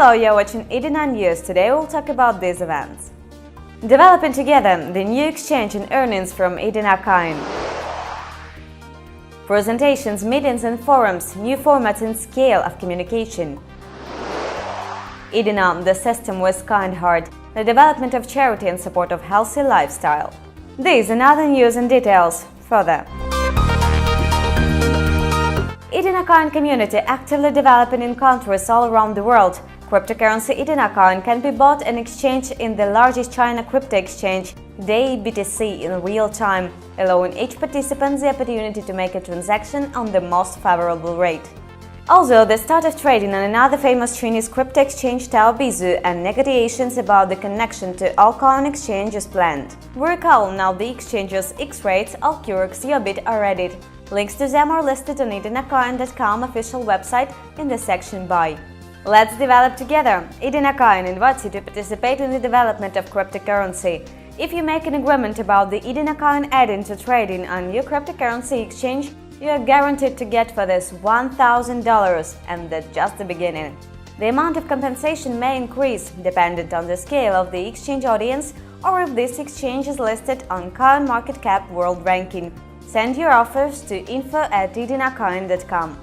Hello, you're watching E-Dinar News. Today we'll talk about these events. Developing together the new exchange and earnings from E-dinarCoin. Presentations, meetings and forums, new formats and scale of communication. E-Dinar, the system with kind heart, the development of charity and support of healthy lifestyle. These and other news and details further. E-dinarCoin community actively developing in countries all around the world. Cryptocurrency E-dinarCoin can be bought and exchanged in the largest China crypto exchange, BTC, in real time, allowing each participant the opportunity to make a transaction on the most favorable rate. Also, the start of trading on another famous Chinese crypto exchange Taobizu and negotiations about the connection to Allcoin exchange is planned. We recall now the exchanges X-Rates, Allcurix, Yobit are added. Links to them are listed on E-dinarCoin.com official website in the section Buy. Let's develop together! E-dinarCoin invites you to participate in the development of cryptocurrency. If you make an agreement about the E-dinarCoin add-in to trading on your cryptocurrency exchange, you are guaranteed to get for this $1,000, and that's just the beginning. The amount of compensation may increase, dependent on the scale of the exchange audience or if this exchange is listed on CoinMarketCap World Ranking. Send your offers to info@E-dinarCoin.com.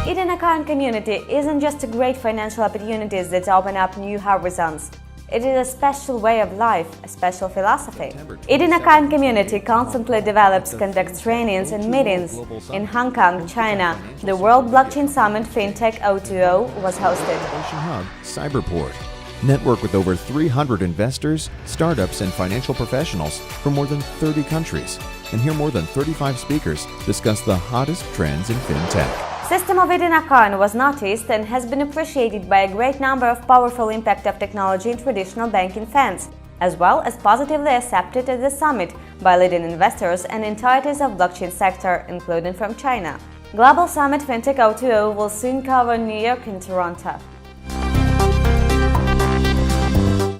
E-dinarCoin community isn't just a great financial opportunities that open up new horizons. It is a special way of life, a special philosophy. E-dinarCoin community constantly develops, conducts trainings and meetings. In Hong Kong, China, the World Blockchain Summit FinTech 020 was hosted. Innovation Hub, Cyberport. Network with over 300 investors, startups, and financial professionals from more than 30 countries, and hear more than 35 speakers discuss the hottest trends in fintech. System of E-dinarCoin was noticed and has been appreciated by a great number of powerful impact of technology in traditional banking fans, as well as positively accepted at the summit by leading investors and entities of blockchain sector, including from China. Global Summit FinTech 020 will soon cover New York and Toronto.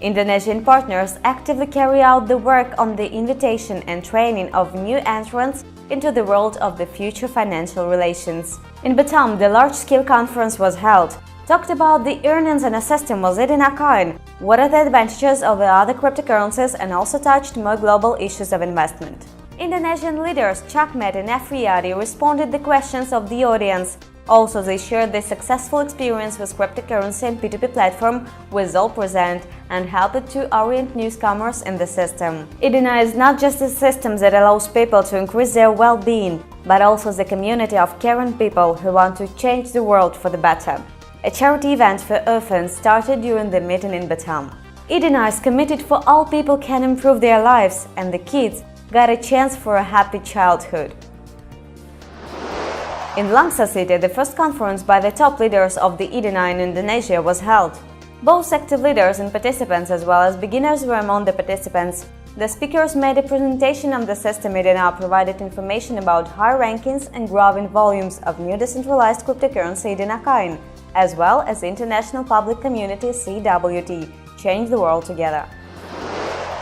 Indonesian partners actively carry out the work on the invitation and training of new entrants into the world of the future financial relations. In Batam, the large-scale conference was held. Talked about the earnings and a system was E-dinarCoin, what are the advantages of the other cryptocurrencies, and also touched more global issues of investment. Indonesian leaders Chakmet and Afriyadi responded to the questions of the audience. Also, they shared their successful experience with cryptocurrency and P2P platform with all present and helped to orient newcomers in the system. E-Dinar is not just a system that allows people to increase their well-being, but also the community of caring people who want to change the world for the better. A charity event for orphans started during the meeting in Batam. E-Dinar is committed for all people can improve their lives, and the kids got a chance for a happy childhood. In Langsa City, the first conference by the top leaders of the E-Dinar in Indonesia was held. Both active leaders and participants as well as beginners were among the participants. The speakers made a presentation on the system. E-Dinar provided information about high rankings and growing volumes of new decentralized cryptocurrency E-dinarCoin, as well as international public community CWT, Change the World Together.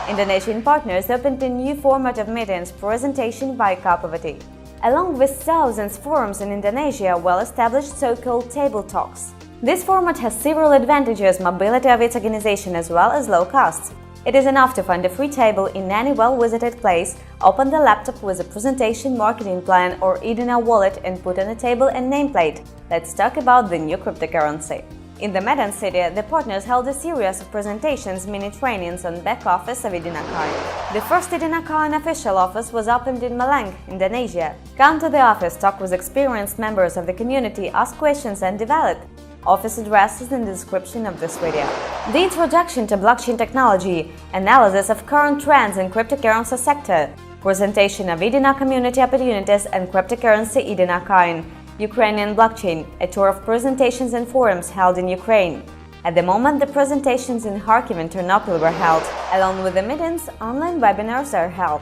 Indonesian partners opened a new format of meetings, presentation by Kapavati. Along with thousands of forums in Indonesia, well-established so-called table talks. This format has several advantages: mobility of its organization as well as low costs. It is enough to find a free table in any well-visited place, open the laptop with a presentation, marketing plan or E-Dinar wallet and put on a table a nameplate. Let's talk about the new cryptocurrency. In the Medan city, the partners held a series of presentations, mini-trainings on back office of E-dinarCoin. The first E-dinarCoin official office was opened in Malang, Indonesia. Come to the office, talk with experienced members of the community, ask questions and develop. Office address is in the description of this video. The introduction to blockchain technology, analysis of current trends in cryptocurrency sector, presentation of E-Dinar community opportunities and cryptocurrency E-dinarCoin. Ukrainian blockchain, a tour of presentations and forums held in Ukraine. At the moment, the presentations in Kharkiv and Ternopil were held. Along with the meetings, online webinars are held.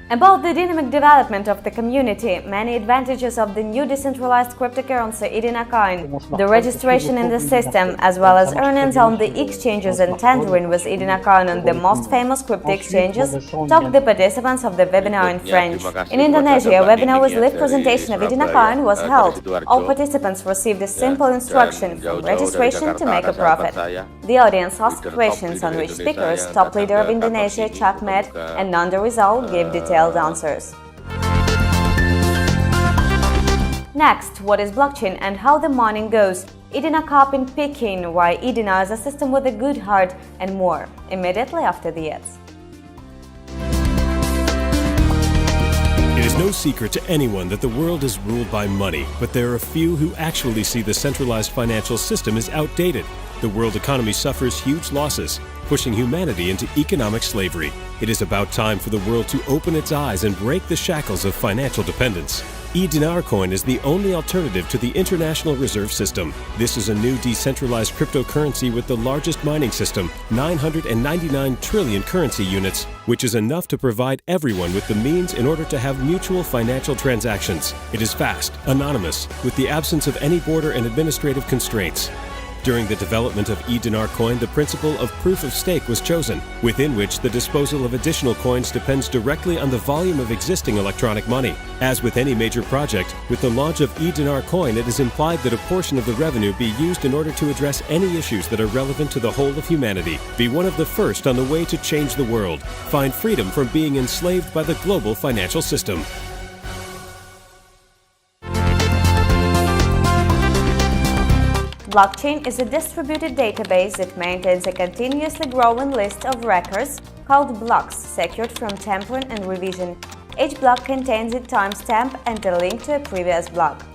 About the dynamic development of the community, many advantages of the new decentralized cryptocurrency E-dinarCoin, the registration in the system, as well as earnings on the exchanges and tendering with E-dinarCoin on the most famous crypto exchanges, talked the participants of the webinar in French. In Indonesia, a webinar with live presentation of E-dinarCoin was held. All participants received a simple instruction from registration to make a profit. The audience asked questions on which speakers, top leader of Indonesia, Chakmed, and Nanda Rizal gave detailed answers. Next, what is blockchain and how the mining goes? E-dinar Cup in Peking, why E-dinar is a system with a good heart, and more, immediately after the ads. It is no secret to anyone that the world is ruled by money, but there are few who actually see the centralized financial system as outdated. The world economy suffers huge losses, pushing humanity into economic slavery. It is about time for the world to open its eyes and break the shackles of financial dependence. E-dinarCoin is the only alternative to the international reserve system. This is a new decentralized cryptocurrency with the largest mining system, 999 trillion currency units, which is enough to provide everyone with the means in order to have mutual financial transactions. It is fast, anonymous, with the absence of any border and administrative constraints. During the development of E-dinarCoin, the principle of proof of stake was chosen, within which the disposal of additional coins depends directly on the volume of existing electronic money. As with any major project, with the launch of E-dinarCoin, it is implied that a portion of the revenue be used in order to address any issues that are relevant to the whole of humanity. Be one of the first on the way to change the world. Find freedom from being enslaved by the global financial system. Blockchain is a distributed database that maintains a continuously growing list of records called blocks, secured from tampering and revision. Each block contains a timestamp and a link to a previous block.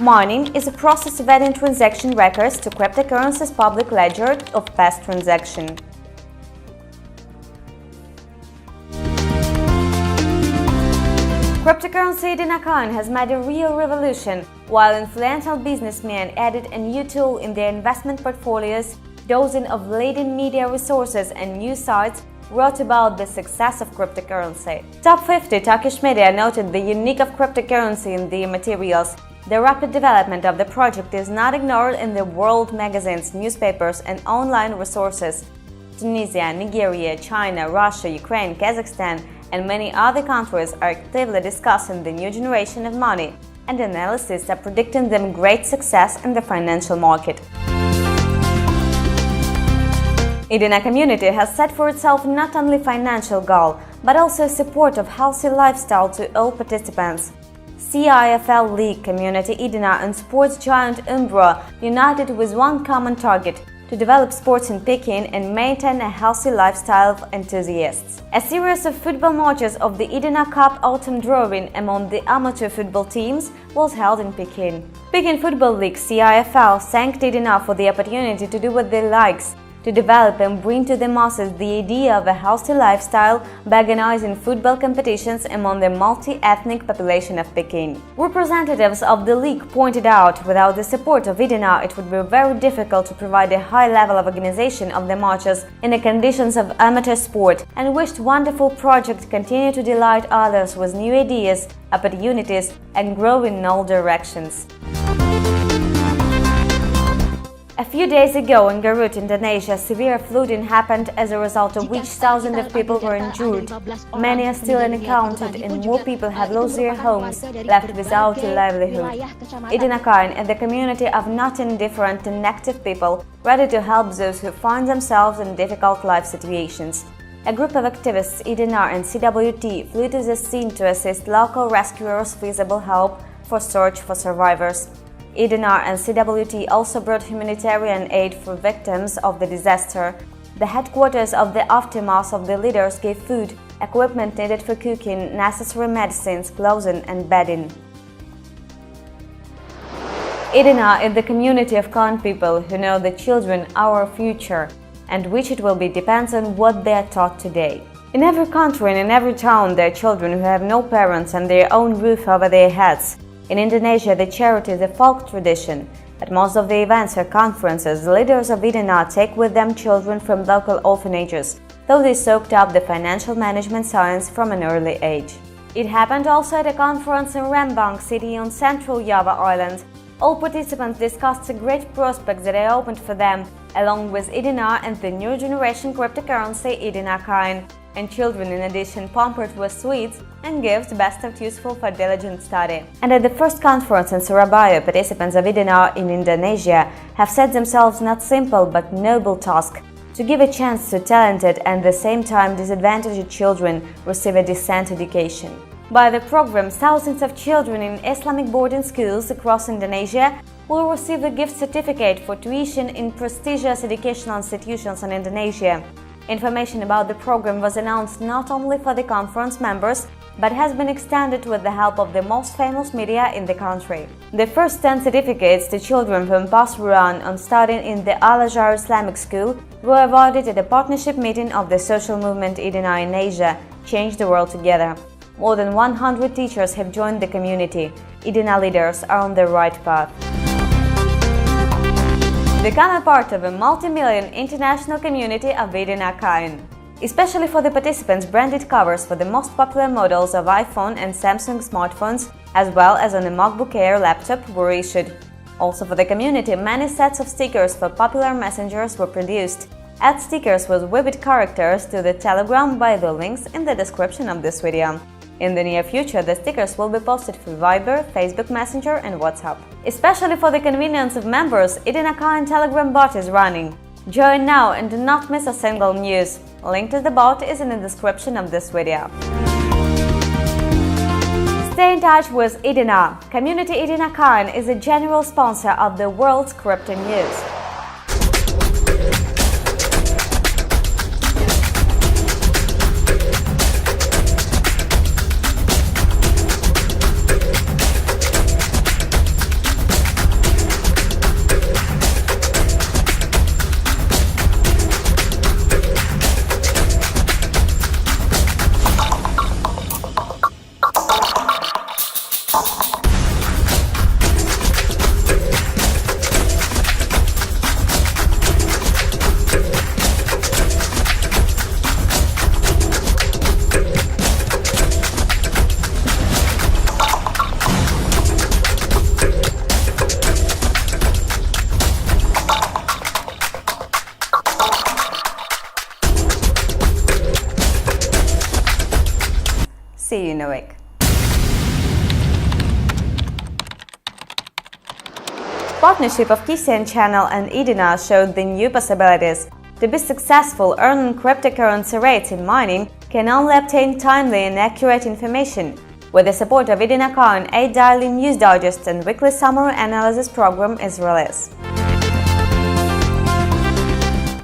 Mining is a process of adding transaction records to cryptocurrency's public ledger of past transactions. Cryptocurrency E-dinarCoin has made a real revolution. While influential businessmen added a new tool in their investment portfolios, dozens of leading media resources and news sites wrote about the success of cryptocurrency. Top 50 Turkish media noted the unique of cryptocurrency in their materials. The rapid development of the project is not ignored in the world magazines, newspapers, and online resources. Tunisia, Nigeria, China, Russia, Ukraine, Kazakhstan, and many other countries are actively discussing the new generation of money, and analysts are predicting them great success in the financial market. E-dinar community has set for itself not only financial goal, but also support of healthy lifestyle to all participants. CIFL League, Community E-dinar and sports giant Umbro united with one common target: to develop sports in Peking and maintain a healthy lifestyle of enthusiasts. A series of football matches of the E-dinar Cup autumn drawing among the amateur football teams was held in Peking. Peking Football League CIFL thanked E-dinar for the opportunity to do what they likes, to develop and bring to the masses the idea of a healthy lifestyle by organizing football competitions among the multi-ethnic population of Peking. Representatives of the league pointed out without the support of E-dinar it would be very difficult to provide a high level of organization of the matches in the conditions of amateur sport, and wished wonderful project continue to delight others with new ideas, opportunities, and grow in all directions. A few days ago in Garut, Indonesia, severe flooding happened as a result of which thousands of people were injured. Many are still unaccounted and more people have lost their homes, left without a livelihood. E-dinarCoin is the community of not indifferent and active people ready to help those who find themselves in difficult life situations. A group of activists, E-dinar and CWT, flew to the scene to assist local rescuers feasible help for search for survivors. E-dinar and CWT also brought humanitarian aid for victims of the disaster. The headquarters of the aftermath of the leaders gave food, equipment needed for cooking, necessary medicines, clothing, and bedding. E-dinar is the community of kind people who know the children our future, and which it will be depends on what they are taught today. In every country and in every town there are children who have no parents and their own roof over their heads. In Indonesia, the charity is a folk tradition. At most of the events or conferences, the leaders of E-dinar take with them children from local orphanages, though they soaked up the financial management science from an early age. It happened also at a conference in Rembang city on central Java Island. All participants discussed the great prospects that are opened for them, along with E-dinar and the new generation cryptocurrency E-dinarCoin, and children in addition pampered with sweets and gifts best of useful for diligent study. And at the first conference in Surabaya, participants of E-dinar in Indonesia have set themselves not simple but noble task to give a chance to talented and at the same time disadvantaged children receive a decent education. By the program, thousands of children in Islamic boarding schools across Indonesia will receive a gift certificate for tuition in prestigious educational institutions in Indonesia. Information about the program was announced not only for the conference members, but has been extended with the help of the most famous media in the country. The first 10 certificates to children from Pasuruan on studying in the Al-Azhar Islamic School were awarded at a partnership meeting of the social movement E-dinar in Asia, Change the World Together. More than 100 teachers have joined the community. E-dinar leaders are on the right path. Become a part of a multi-million international community of E-dinarCoin. Especially for the participants, branded covers for the most popular models of iPhone and Samsung smartphones, as well as on a MacBook Air laptop, were issued. Also for the community, many sets of stickers for popular messengers were produced. Add stickers with vivid characters to the Telegram by the links in the description of this video. In the near future, the stickers will be posted for Viber, Facebook Messenger and WhatsApp. Especially for the convenience of members, E-dinarCoin Telegram bot is running. Join now and do not miss a single news. Link to the bot is in the description of this video. Stay in touch with E-dinar. Community E-dinarCoin is a general sponsor of the world's crypto news. See you in a week. Partnership of KCN channel and E-dinar showed the new possibilities. To be successful, earning cryptocurrency rates in mining can only obtain timely and accurate information. With the support of E-dinarCoin, a daily news digest and weekly summary analysis program is released.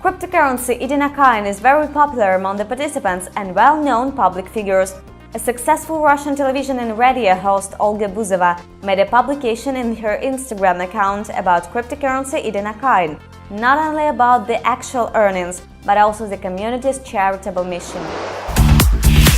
Cryptocurrency E-dinarCoin is very popular among the participants and well-known public figures. A successful Russian television and radio host Olga Buzova made a publication in her Instagram account about cryptocurrency E-dinarCoin, not only about the actual earnings, but also the community's charitable mission.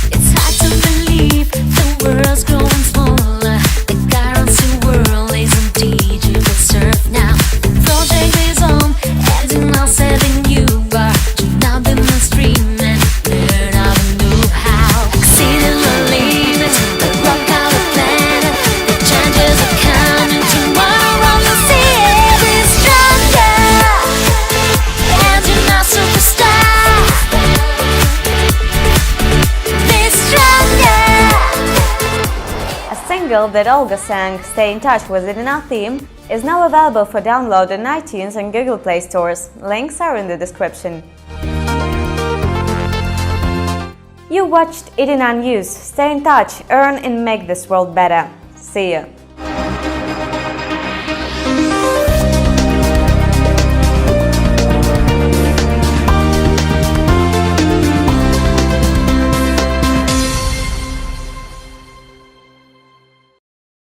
It's hard to believe the world's growing smaller. The currency world is indeed digital surf now. Project is on, adding now set a new bar. Jump in the stream and learn how to know how. Exceeding the limits, the rock out the planet. The changes are coming tomorrow. You'll see it is stronger. And you're not superstar. Be stronger. A single that Olga sang, Stay in Touch with E-dinar theme, is now available for download on iTunes and Google Play stores. Links are in the description. You watched E-dinar News. Stay in touch, earn and make this world better. See you!